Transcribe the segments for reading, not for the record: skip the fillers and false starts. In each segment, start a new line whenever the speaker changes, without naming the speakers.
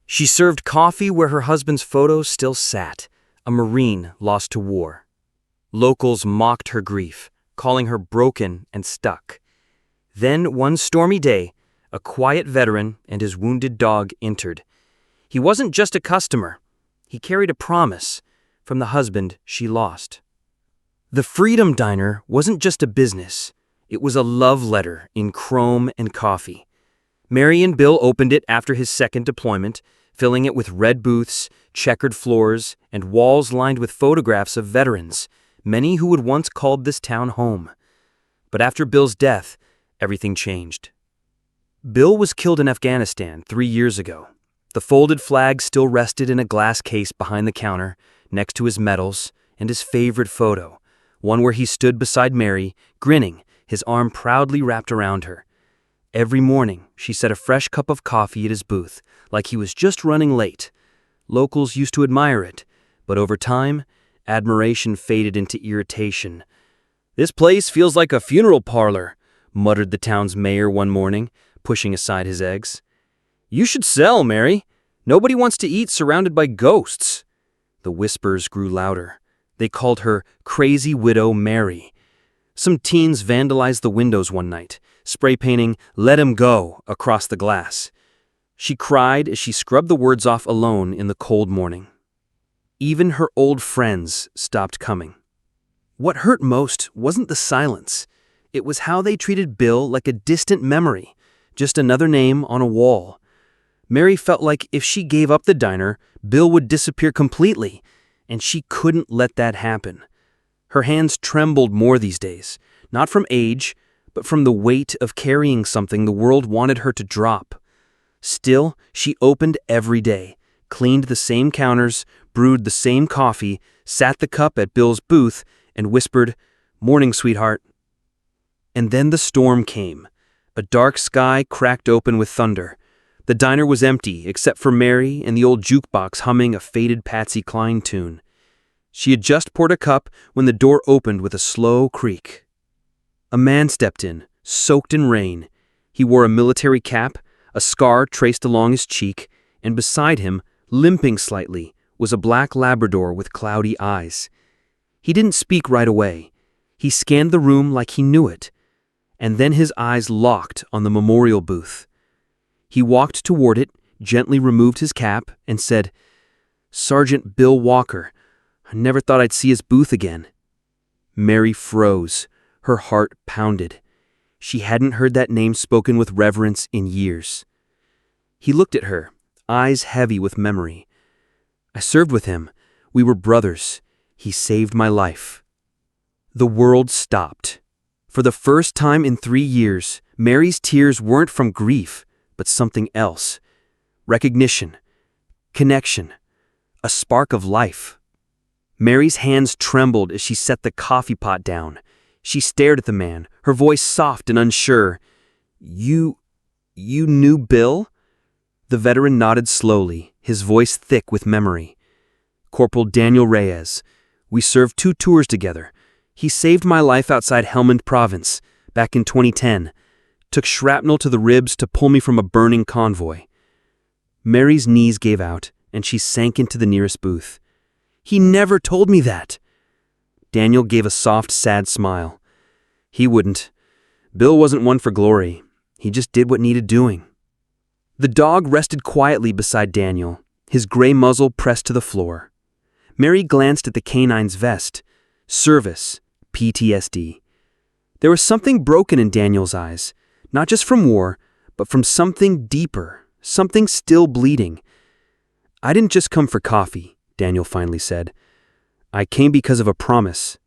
She served coffee where her husband's photo still sat, a Marine lost to war. Locals mocked her grief, calling her broken and stuck. Then, one stormy day, a quiet veteran and his wounded dog entered. He wasn't just a customer. He carried a promise from the husband she lost. The Freedom Diner wasn't just a business. It was a love letter in chrome and coffee. Mary and Bill opened it after his second deployment, filling it with red booths, checkered floors, and walls lined with photographs of veterans, many who had once called this town home. But after Bill's death, everything changed. Bill was killed in Afghanistan 3 years ago. The folded flag still rested in a glass case behind the counter, next to his medals and his favorite photo, one where he stood beside Mary, grinning, his arm proudly wrapped around her. Every morning, she set a fresh cup of coffee at his booth, like he was just running late. Locals used to admire it, but over time, admiration faded into irritation. "This place feels like a funeral parlor," muttered the town's mayor one morning, pushing aside his eggs. "You should sell, Mary. Nobody wants to eat surrounded by ghosts." The whispers grew louder. They called her Crazy Widow Mary. Some teens vandalized the windows one night, spray painting "Let 'em go" across the glass. She cried as she scrubbed the words off alone in the cold morning. Even her old friends stopped coming. What hurt most wasn't the silence. It was how they treated Bill like a distant memory, just another name on a wall. Mary felt like if she gave up the diner, Bill would disappear completely, and she couldn't let that happen. Her hands trembled more these days, not from age, but from the weight of carrying something the world wanted her to drop. Still, she opened every day, cleaned the same counters, brewed the same coffee, sat the cup at Bill's booth, and whispered, "Morning, sweetheart." And then the storm came. A dark sky cracked open with thunder. The diner was empty, except for Mary and the old jukebox humming a faded Patsy Cline tune. She had just poured a cup when the door opened with a slow creak. A man stepped in, soaked in rain. He wore a military cap, a scar traced along his cheek, and beside him, limping slightly, was a black Labrador with cloudy eyes. He didn't speak right away. He scanned the room like he knew it, and then his eyes locked on the memorial booth. He walked toward it, gently removed his cap, and said, "Sergeant Bill Walker. I never thought I'd see his booth again." Mary froze. Her heart pounded. She hadn't heard that name spoken with reverence in years. He looked at her, eyes heavy with memory. "I served with him. We were brothers. He saved my life." The world stopped. For the first time in 3 years, Mary's tears weren't from grief, but something else. Recognition. Connection. A spark of life. Mary's hands trembled as she set the coffee pot down. She stared at the man, her voice soft and unsure. You knew Bill?" The veteran nodded slowly, his voice thick with memory. "Corporal Daniel Reyes. We served 2 tours together. He saved my life outside Helmand Province, back in 2010. Took shrapnel to the ribs to pull me from a burning convoy." Mary's knees gave out, and she sank into the nearest booth. "He never told me that." Daniel gave a soft, sad smile. "He wouldn't. Bill wasn't one for glory. He just did what needed doing." The dog rested quietly beside Daniel, his gray muzzle pressed to the floor. Mary glanced at the canine's vest. Service, PTSD. There was something broken in Daniel's eyes, not just from war, but from something deeper, something still bleeding. "I didn't just come for coffee," Daniel finally said. "I came because of a promise."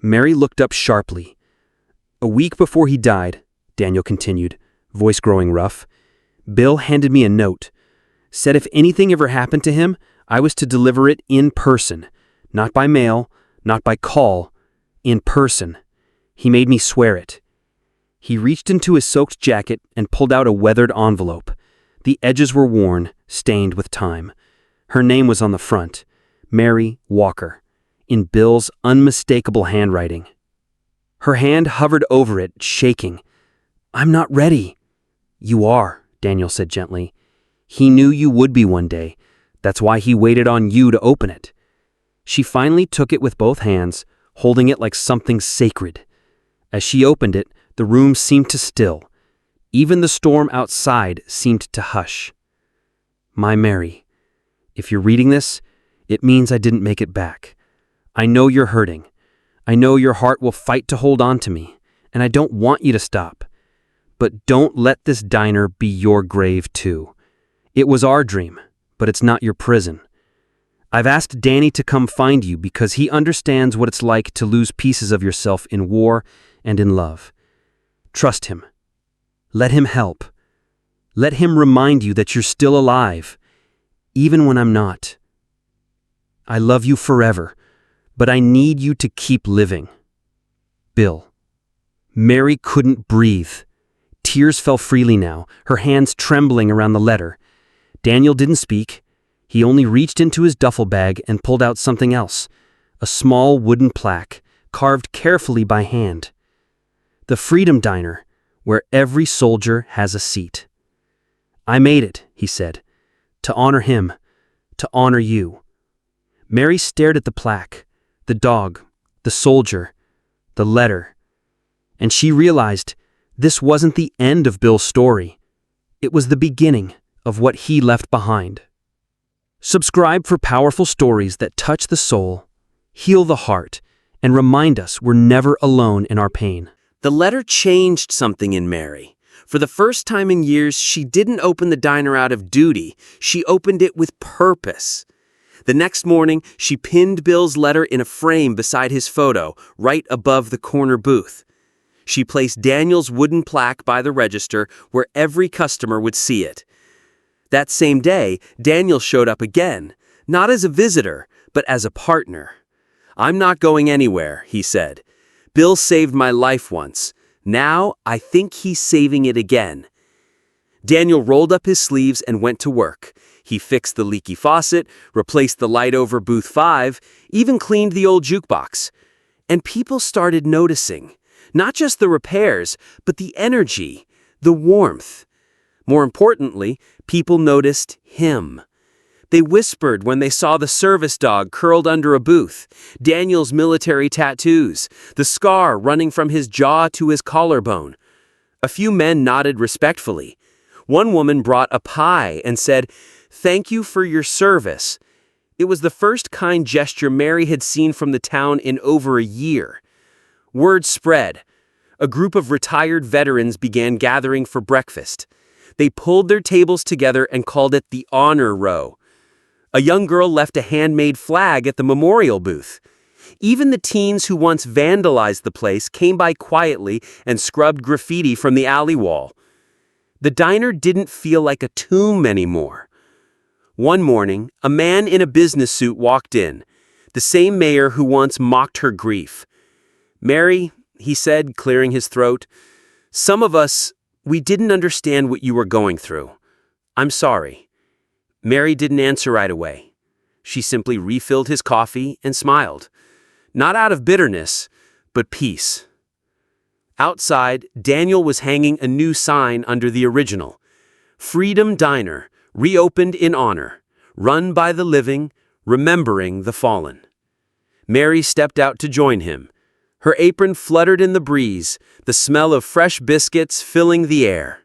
Mary looked up sharply. "A week before he died," Daniel continued, voice growing rough, "Bill handed me a note. Said if anything ever happened to him, I was to deliver it in person. Not by mail, not by call. In person. He made me swear it." He reached into his soaked jacket and pulled out a weathered envelope. The edges were worn, stained with time. Her name was on the front. Mary Walker, in Bill's unmistakable handwriting. Her hand hovered over it, shaking. "I'm not ready." "You are," Daniel said gently. He knew you would be one day. That's why he waited on you to open it." She finally took it with both hands, holding it like something sacred. As she opened it, the room seemed to still. Even the storm outside seemed to hush. "My Mary, if you're reading this, it means I didn't make it back. I know you're hurting. I know your heart will fight to hold on to me, and I don't want you to stop. But don't let this diner be your grave too. It was our dream, but it's not your prison. I've asked Danny to come find you because he understands what it's like to lose pieces of yourself in war and in love. Trust him. Let him help. Let him remind you that you're still alive, even when I'm not. I love you forever, but I need you to keep living. Bill." Mary couldn't breathe. Tears fell freely now, her hands trembling around the letter. Daniel didn't speak. He only reached into his duffel bag and pulled out something else, a small wooden plaque, carved carefully by hand. "The Freedom Diner, where every soldier has a seat." "I made it," he said, "to honor him, to honor you." Mary stared at the plaque, the dog, the soldier, the letter, and she realized this wasn't the end of Bill's story. It was the beginning of what he left behind. Subscribe for powerful stories that touch the soul, heal the heart, and remind us we're never alone in our pain. The letter changed something in Mary. For the first time in years, she didn't open the diner out of duty. She opened it with purpose. The next morning, she pinned Bill's letter in a frame beside his photo, right above the corner booth. She placed Daniel's wooden plaque by the register where every customer would see it. That same day, Daniel showed up again, not as a visitor, but as a partner. "I'm not going anywhere," he said. "Bill saved my life once. Now, I think he's saving it again." Daniel rolled up his sleeves and went to work. He fixed the leaky faucet, replaced the light over booth 5, even cleaned the old jukebox. And people started noticing. Not just the repairs, but the energy, the warmth. More importantly, people noticed him. They whispered when they saw the service dog curled under a booth, Daniel's military tattoos, the scar running from his jaw to his collarbone. A few men nodded respectfully. One woman brought a pie and said, "Thank you for your service." It was the first kind gesture Mary had seen from the town in over a year. Word spread. A group of retired veterans began gathering for breakfast. They pulled their tables together and called it the Honor Row. A young girl left a handmade flag at the memorial booth. Even the teens who once vandalized the place came by quietly and scrubbed graffiti from the alley wall. The diner didn't feel like a tomb anymore. One morning, a man in a business suit walked in, the same mayor who once mocked her grief. "Mary," he said, clearing his throat, "some of us, we didn't understand what you were going through. I'm sorry." Mary didn't answer right away. She simply refilled his coffee and smiled. Not out of bitterness, but peace. Outside, Daniel was hanging a new sign under the original. Freedom Diner, reopened in honor, run by the living, remembering the fallen. Mary stepped out to join him. Her apron fluttered in the breeze, the smell of fresh biscuits filling the air.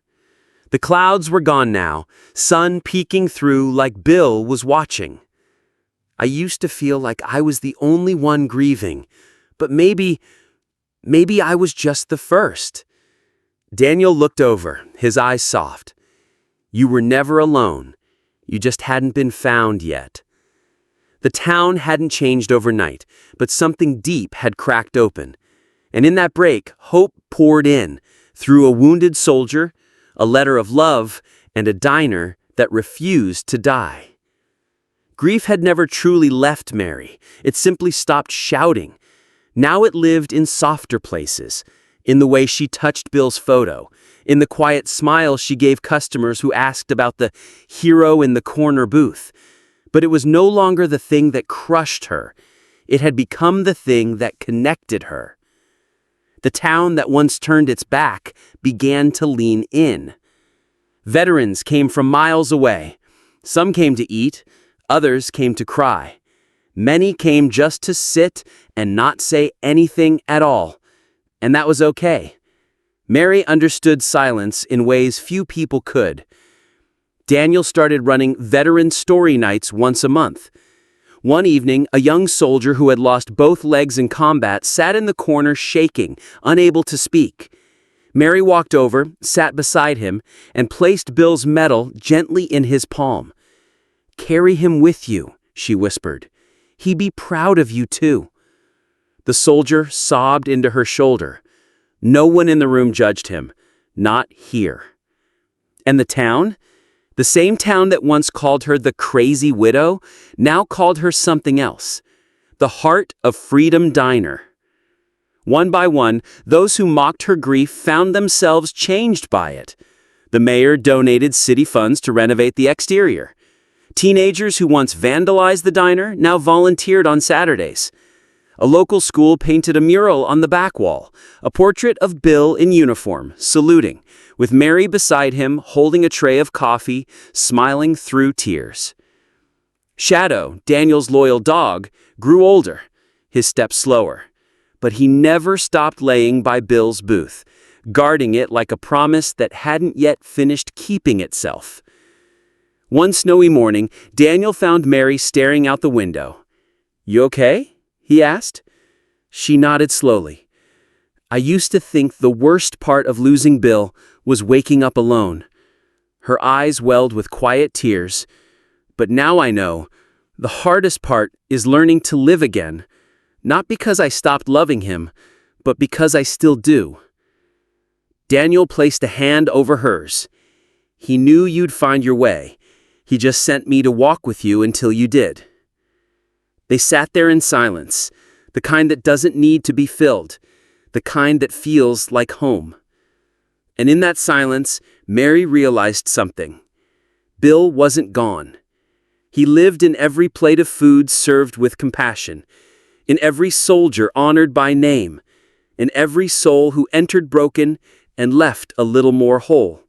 The clouds were gone now, sun peeking through like Bill was watching. "I used to feel like I was the only one grieving, but maybe I was just the first." Daniel looked over, his eyes soft. "You were never alone. You just hadn't been found yet." The town hadn't changed overnight, but something deep had cracked open. And in that break, hope poured in, through a wounded soldier, a letter of love, and a diner that refused to die. Grief had never truly left Mary. It simply stopped shouting. Now it lived in softer places, in the way she touched Bill's photo, in the quiet smile she gave customers who asked about the hero in the corner booth. But it was no longer the thing that crushed her. It had become the thing that connected her. The town that once turned its back began to lean in.
Veterans came from miles away. Some came to eat, others came to cry. Many came just to sit and not say anything at all. And that was okay. Mary understood silence in ways few people could. Daniel started running veteran story nights once a month. One evening, a young soldier who had lost both legs in combat sat in the corner shaking, unable to speak. Mary walked over, sat beside him, and placed Bill's medal gently in his palm. "Carry him with you," she whispered. "He be proud of you too." The soldier sobbed into her shoulder. No one in the room judged him. Not here. And the town? The same town that once called her the crazy widow, now called her something else. The Heart of Freedom Diner. One by one, those who mocked her grief found themselves changed by it. The mayor donated city funds to renovate the exterior. Teenagers who once vandalized the diner now volunteered on Saturdays. A local school painted a mural on the back wall, a portrait of Bill in uniform, saluting, with Mary beside him holding a tray of coffee, smiling through tears. Shadow, Daniel's loyal dog, grew older, his steps slower. But he never stopped laying by Bill's booth, guarding it like a promise that hadn't yet finished keeping itself. One snowy morning, Daniel found Mary staring out the window. "You okay?" he asked. She nodded slowly. "I used to think the worst part of losing Bill was waking up alone." Her eyes welled with quiet tears. "But now I know, the hardest part is learning to live again. Not because I stopped loving him, but because I still do." Daniel placed a hand over hers. "He knew you'd find your way. He just sent me to walk with you until you did." They sat there in silence, the kind that doesn't need to be filled, the kind that feels like home. And in that silence, Mary realized something. Bill wasn't gone. He lived in every plate of food served with compassion, in every soldier honored by name, in every soul who entered broken and left a little more whole.